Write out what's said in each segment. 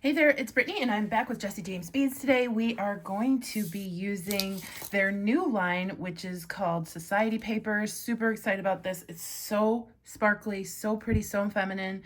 Hey there, it's Brittany and I'm back with Jesse James Beads. Today we are going to be using their new line, which is called Society Papers. Super excited about this. It's so sparkly, so pretty, so feminine.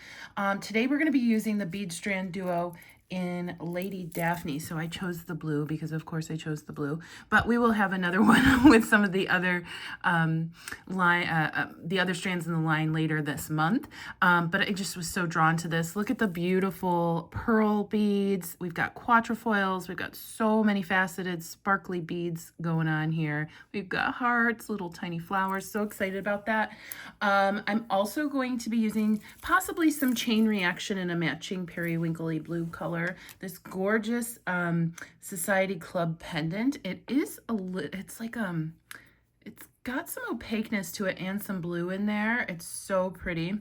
Today we're going to be using the bead strand duo in Lady Daphne. So I chose the blue because of course I chose the blue, but we will have another one with some of the other the other strands in the line later this month. But I just was so drawn to this. Look at the beautiful pearl beads. We've got quatrefoils. We've got so many faceted sparkly beads going on here. We've got hearts, little tiny flowers. So excited about that. I'm also going to be using possibly some chain reaction in a matching periwinkly blue color. This gorgeous Society Club pendant. It's got some opaqueness to it and some blue in there. It's so pretty.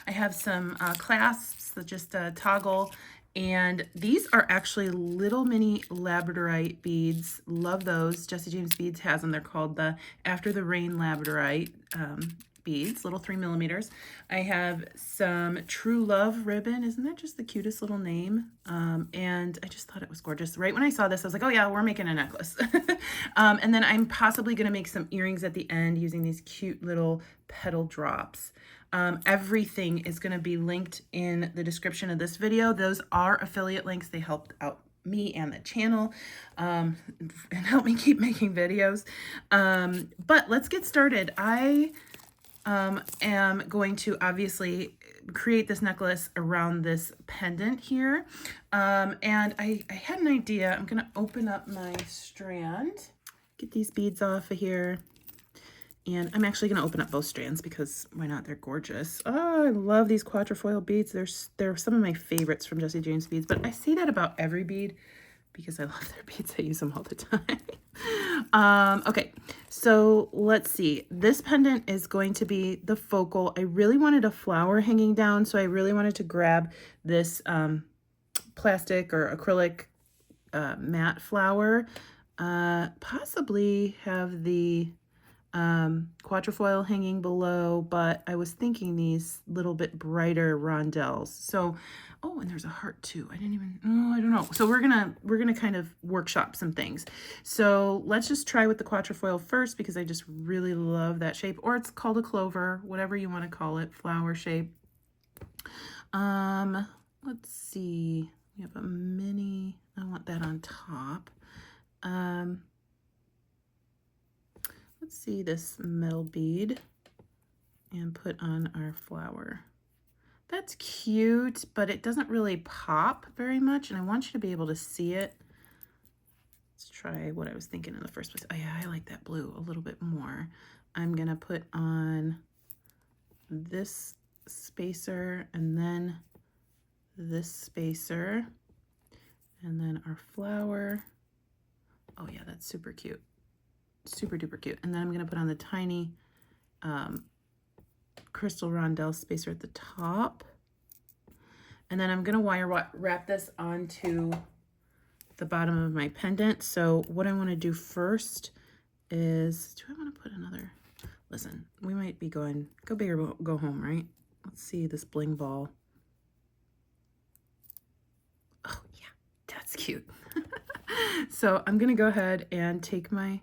I have some clasps that just toggle, and these are actually little mini labradorite beads. Love those. Jesse James Beads has them. They're called the After the Rain labradorite beads, little 3mm. I have some True Love ribbon. Isn't that just the cutest little name? And I just thought it was gorgeous. Right when I saw this, I was like, oh yeah, we're making a necklace. And then I'm possibly going to make some earrings at the end using these cute little petal drops. Everything is going to be linked in the description of this video. Those are affiliate links. They helped out me and the channel and help me keep making videos. But let's get started. I am going to obviously create this necklace around this pendant here. And I had an idea. I'm going to open up my strand, get these beads off of here. And I'm actually going to open up both strands because why not? They're gorgeous. Oh, I love these quatrefoil beads. They're some of my favorites from Jesse James Beads, but I say that about every bead because I love their beads. I use them all the time. Okay, so let's see. This pendant is going to be the focal. I really wanted a flower hanging down, so I really wanted to grab this plastic or acrylic matte flower. Possibly have the quatrefoil hanging below, but I was thinking these little bit brighter rondelles. So, oh, and there's a heart too. I don't know. So we're gonna kind of workshop some things. So let's just try with the quatrefoil first because I just really love that shape, or it's called a clover, whatever you want to call it, flower shape. Let's see. We have a mini. I want that on top. Let's see this metal bead and put on our flower. That's cute, but it doesn't really pop very much, and I want you to be able to see it. Let's try what I was thinking in the first place. Oh yeah, I like that blue a little bit more. I'm gonna put on this spacer and then this spacer and then our flower. Oh yeah, that's super cute. Super duper cute. And then I'm going to put on the tiny crystal rondelle spacer at the top. And then I'm going to wire wrap this onto the bottom of my pendant. So what I want to do first is, do I want to put another, listen, we might be going, go big or go home, right? Let's see this bling ball. Oh yeah, that's cute. So I'm going to go ahead and take my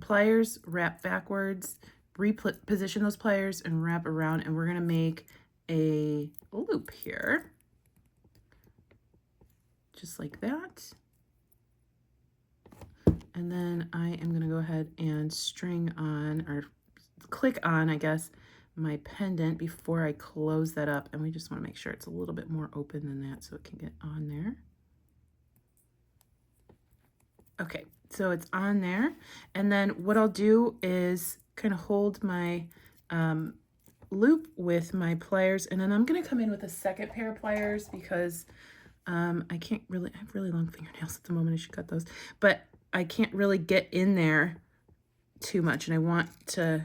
pliers, wrap backwards, reposition those pliers and wrap around, and we're going to make a loop here just like that. And then I am going to go ahead and string on, or click on, I guess, my pendant before I close that up, and we just want to make sure it's a little bit more open than that so it can get on there. Okay, so it's on there, and then what I'll do is kind of hold my loop with my pliers, and then I'm going to come in with a second pair of pliers because I can't really, I have really long fingernails at the moment, I should cut those, but I can't really get in there too much, and I want to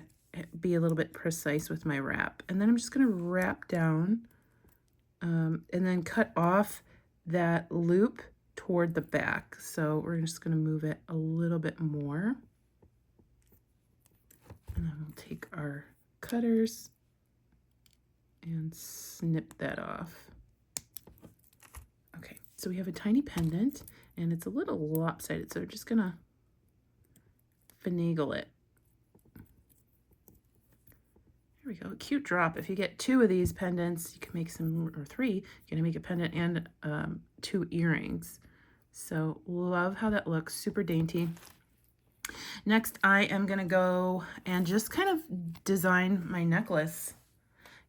be a little bit precise with my wrap. And then I'm just going to wrap down and then cut off that loop toward the back. So we're just going to move it a little bit more. And then we'll take our cutters and snip that off. So we have a tiny pendant, and it's a little lopsided, so we're just gonna finagle it. There we go, cute drop. If you get 2 of these pendants, you can make some, or 3, you're gonna make a pendant and 2 earrings. So love how that looks, super dainty. Next, I am gonna go and just kind of design my necklace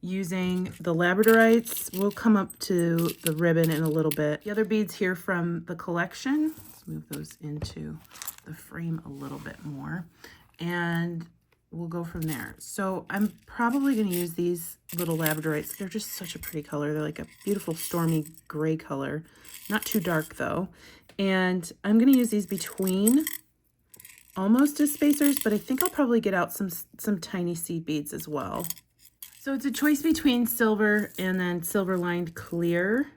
using the labradorites. We'll come up to the ribbon in a little bit. The other beads here from the collection, let's move those into the frame a little bit more, and we'll go from there. So I'm probably going to use these little labradorites. They're just such a pretty color. They're like a beautiful stormy gray color, not too dark though. And I'm going to use these between almost as spacers, but I think I'll probably get out some tiny seed beads as well. So it's a choice between silver and then silver lined clear.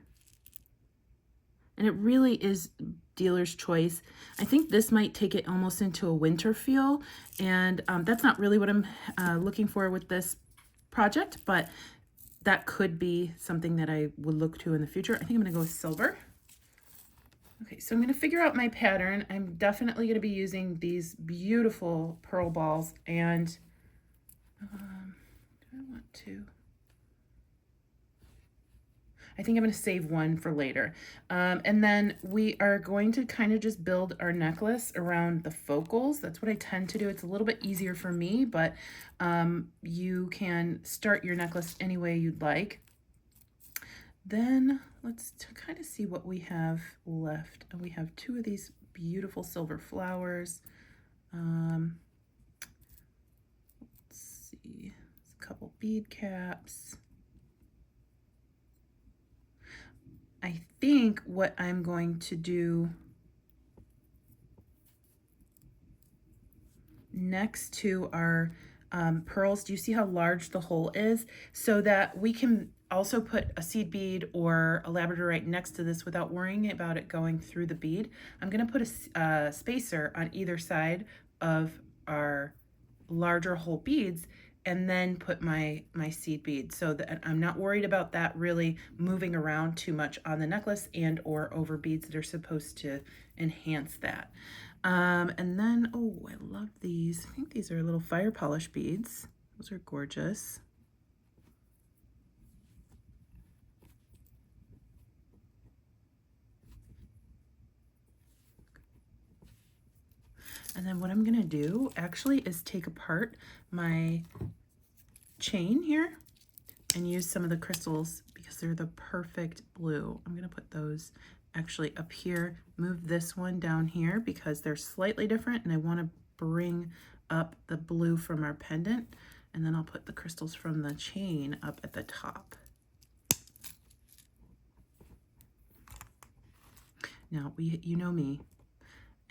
And it really is dealer's choice. I think this might take it almost into a winter feel, and that's not really what I'm looking for with this project, but that could be something that I would look to in the future. I think I'm gonna go with silver. Okay, so I'm gonna figure out my pattern. I'm definitely gonna be using these beautiful pearl balls, and do I want to? I think I'm going to save one for later. And then we are going to kind of just build our necklace around the focals. That's what I tend to do. It's a little bit easier for me, but you can start your necklace any way you'd like. Then let's kind of see what we have left. We have 2 of these beautiful silver flowers. Let's see, a couple bead caps. I think what I'm going to do next to our pearls, do you see how large the hole is? So that we can also put a seed bead or a labradorite next to this without worrying about it going through the bead. I'm gonna put a spacer on either side of our larger hole beads, and then put my seed bead, so that I'm not worried about that really moving around too much on the necklace and or over beads that are supposed to enhance that. And then, oh, I love these. I think these are little fire polish beads. Those are gorgeous. And then what I'm gonna do actually is take apart my chain here and use some of the crystals because they're the perfect blue. I'm gonna put those actually up here, move this one down here because they're slightly different, and I wanna bring up the blue from our pendant, and then I'll put the crystals from the chain up at the top. Now, you know me,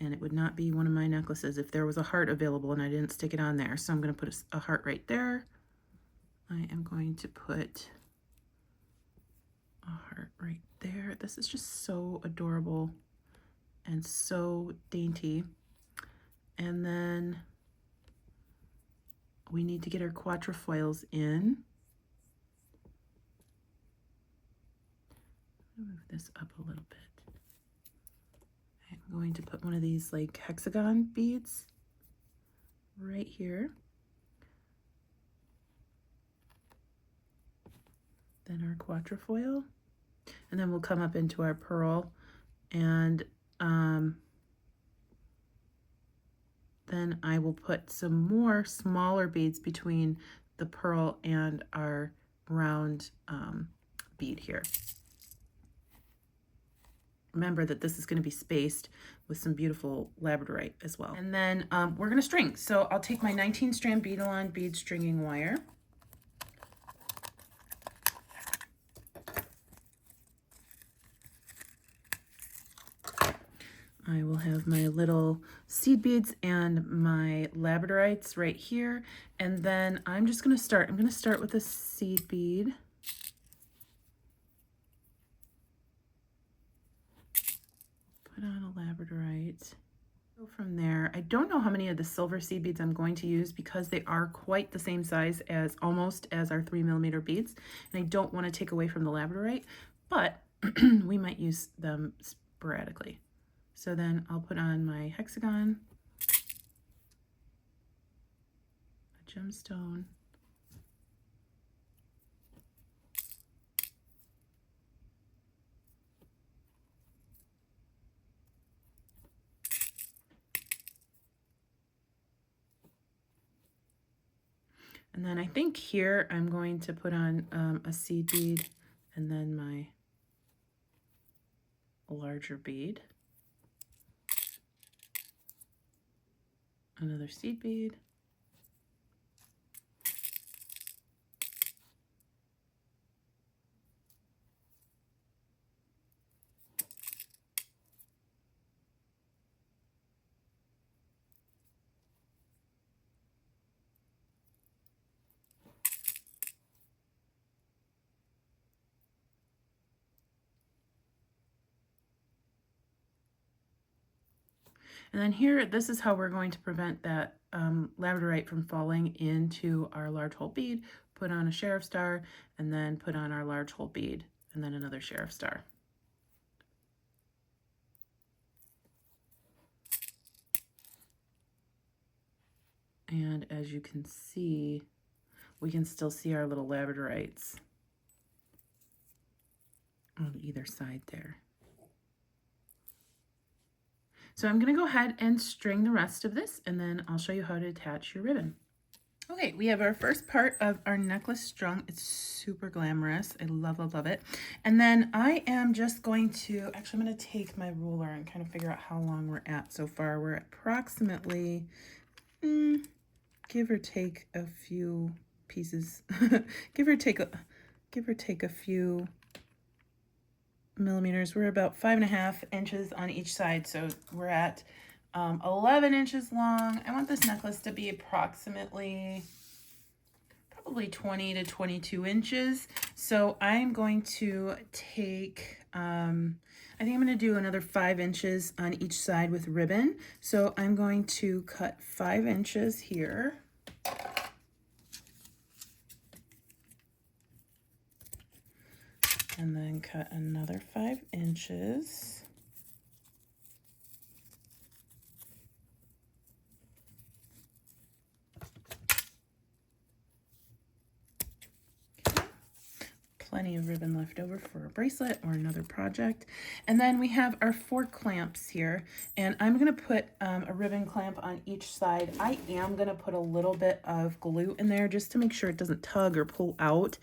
and it would not be one of my necklaces if there was a heart available and I didn't stick it on there. So I'm going to put a heart right there. I am going to put a heart right there. This is just so adorable and so dainty. And then we need to get our quatrefoils in. Move this up a little bit. I'm going to put one of these like hexagon beads right here. Then our quatrefoil, and then we'll come up into our pearl, and then I will put some more smaller beads between the pearl and our round bead here. Remember that this is going to be spaced with some beautiful labradorite as well. And then we're going to string. So I'll take my 19 strand bead-along bead stringing wire. I will have my little seed beads and my labradorites right here. And then I'm just going to start. I'm going to start with a seed bead. Put on a labradorite. Go from there. I don't know how many of the silver seed beads I'm going to use because they are quite the same size as almost as our 3mm beads, and I don't want to take away from the labradorite, but we might use them sporadically. So then I'll put on my hexagon, a gemstone, and then I think here I'm going to put on a seed bead and then my larger bead, another seed bead, and then here, this is how we're going to prevent that labradorite from falling into our large hole bead. Put on a sheriff star, and then put on our large hole bead, and then another sheriff star. And as you can see, we can still see our little labradorites on either side there. So I'm going to go ahead and string the rest of this, and then I'll show you how to attach your ribbon. Okay, we have our first part of our necklace strung. It's super glamorous. I love, love, love it. And then I am just going to, actually I'm going to take my ruler and kind of figure out how long we're at so far. We're at approximately, give or take a few pieces, give or take a few millimeters. We're about 5.5 inches on each side, so we're at 11 inches long. I want this necklace to be approximately probably 20 to 22 inches. So I'm going to take, I think I'm going to do another 5 inches on each side with ribbon. So I'm going to cut 5 inches here. And then cut another 5 inches. Plenty of ribbon left over for a bracelet or another project. And then we have our 4 clamps here, and I'm going to put a ribbon clamp on each side. I am going to put a little bit of glue in there just to make sure it doesn't tug or pull out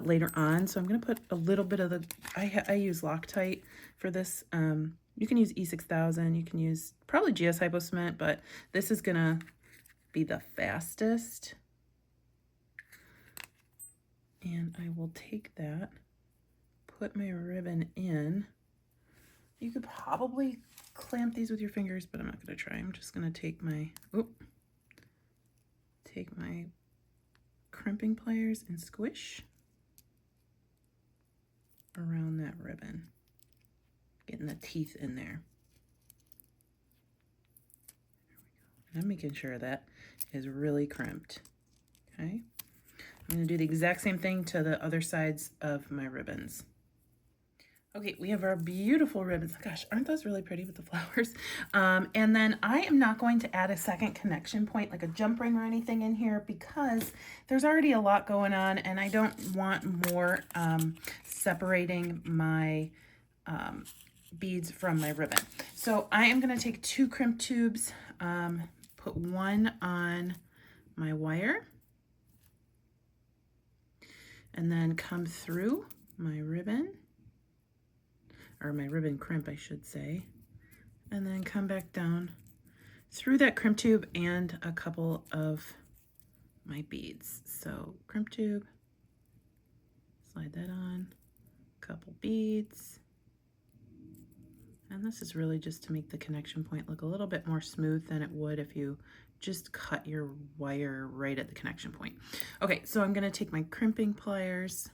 later on. So I'm going to put a little bit of the, I use Loctite for this. You can use E6000, you can use probably GS Hypo Cement, but this is going to be the fastest. And I will take that, put my ribbon in. You could probably clamp these with your fingers, but I'm not going to try. I'm just going to take my, crimping pliers and squish around that ribbon, getting the teeth in there. There we go. And I'm making sure that is really crimped. Okay. I'm going to do the exact same thing to the other sides of my ribbons. Okay, we have our beautiful ribbons. Gosh, aren't those really pretty with the flowers? And then I am not going to add a second connection point, like a jump ring or anything in here, because there's already a lot going on and I don't want more separating my beads from my ribbon. So I am going to take 2 crimp tubes, put one on my wire, and then come through my ribbon, or my ribbon crimp, I should say, and then come back down through that crimp tube and a couple of my beads. So crimp tube, slide that on, couple beads, and this is really just to make the connection point look a little bit more smooth than it would if you just cut your wire right at the connection point. Okay, so I'm going to take my crimping pliers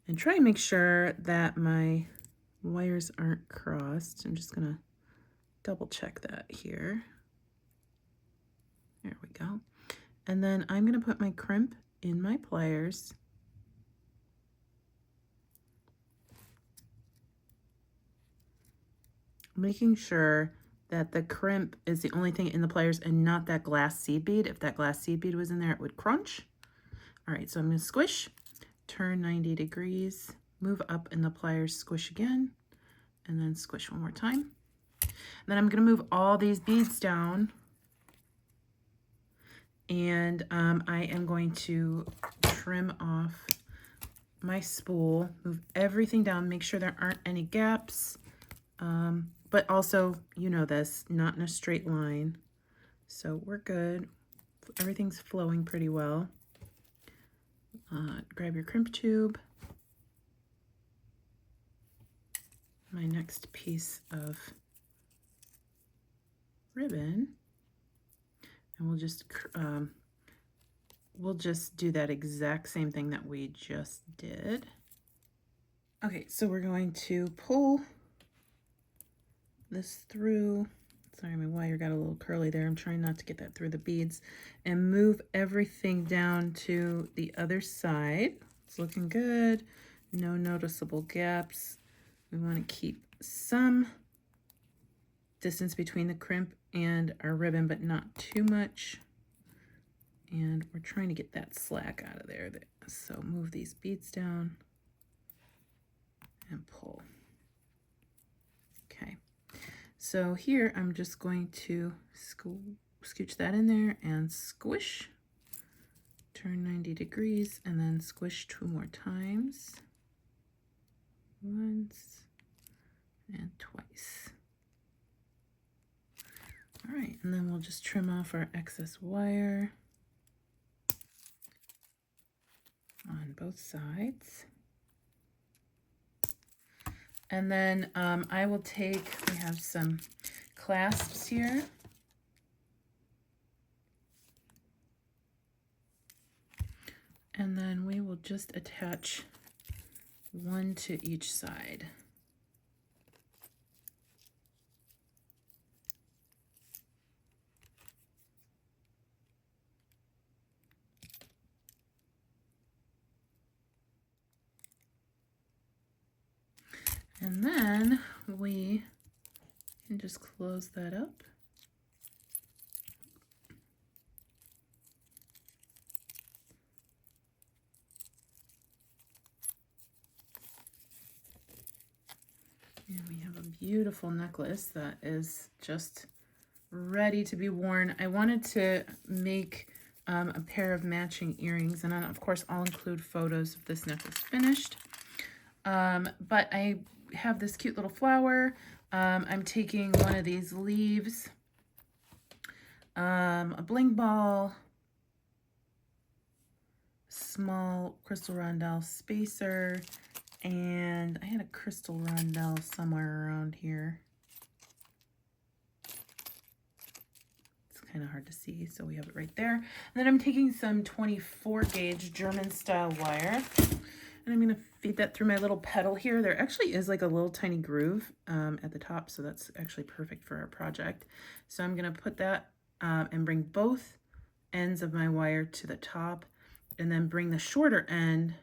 and try and make sure that my wires aren't crossed. I'm just going to double check that here. There we go. And then I'm going to put my crimp in my pliers making sure that the crimp is the only thing in the pliers and not that glass seed bead. If that glass seed bead was in there, it would crunch. All right, so I'm gonna squish, turn 90 degrees, move up in the pliers, squish again, and then squish one more time. And then I'm gonna move all these beads down, and I am going to trim off my spool, move everything down, make sure there aren't any gaps, but also, you know this, not in a straight line. So we're good. Everything's flowing pretty well. Grab your crimp tube. My next piece of ribbon, and we'll just do that exact same thing that we just did. Okay, so we're going to pull this through. Sorry, my wire got a little curly there. I'm trying not to get that through the beads, and move everything down to the other side. It's looking good. No noticeable gaps. We want to keep some distance between the crimp and our ribbon, but not too much. And we're trying to get that slack out of there. So move these beads down and pull. Okay. So here I'm just going to scooch that in there and squish. Turn 90 degrees and then squish 2 more times. Once and twice. All right, and then we'll just trim off our excess wire on both sides. And then I will take, we have some clasps here. And then we will just attach one to each side. And then we can just close that up. And we have a beautiful necklace that is just ready to be worn. I wanted to make a pair of matching earrings, and then of course I'll include photos of this necklace finished. But I have this cute little flower. I'm taking one of these leaves, a bling ball, small crystal rondelle spacer, and I had a crystal rondelle somewhere around here. It's kind of hard to see, so we have it right there. And then I'm taking some 24 gauge German style wire, and I'm going to feed that through my little petal here. There actually is like a little tiny groove at the top, so that's actually perfect for our project. So I'm going to put that and bring both ends of my wire to the top, and then bring the shorter end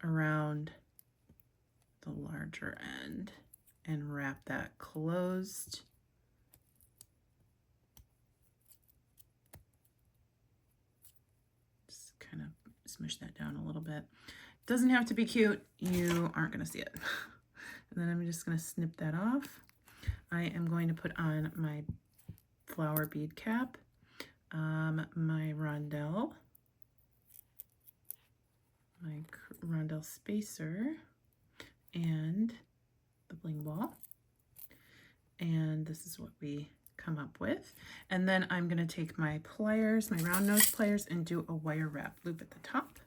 around the larger end and wrap that closed. Just kind of smush that down a little bit. Doesn't have to be cute. You aren't going to see it. And then I'm just going to snip that off. I am going to put on my flower bead cap, my rondelle, my rondelle spacer, and the bling ball. And this is what we come up with. And then I'm going to take my pliers, my round nose pliers, and do a wire wrap loop at the top,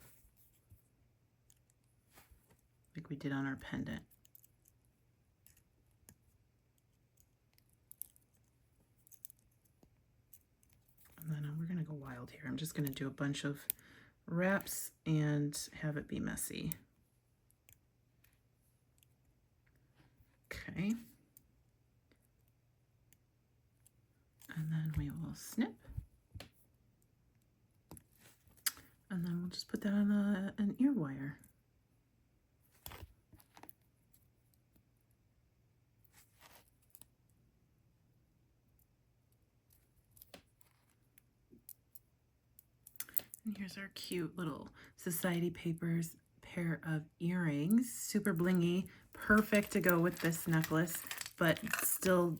like we did on our pendant. And then we're going to go wild here. I'm just going to do a bunch of wraps and have it be messy. Okay. And then we will snip. And then we'll just put that on an ear wire. And here's our cute little Society Papers pair of earrings. Super blingy, perfect to go with this necklace, but still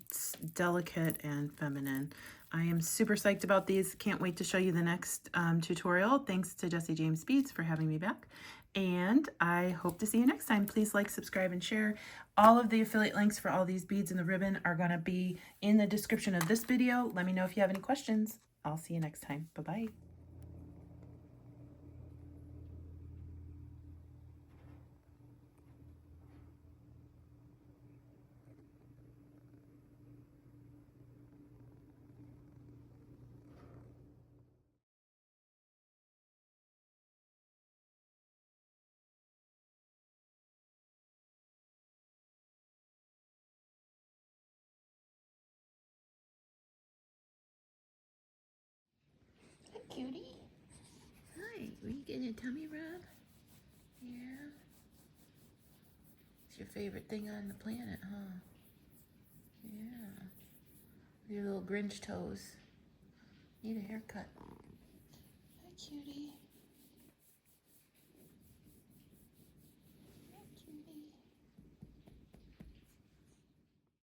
delicate and feminine. I am super psyched about these. Can't wait to show you the next tutorial. Thanks to Jessie James Beads for having me back. And I hope to see you next time. Please like, subscribe, and share. All of the affiliate links for all these beads and the ribbon are going to be in the description of this video. Let me know if you have any questions. I'll see you next time. Bye-bye. Hi, cutie. Hi, were you getting a tummy rub? Yeah. It's your favorite thing on the planet, huh? Yeah. Your little Grinch toes. Need a haircut. Hi, cutie.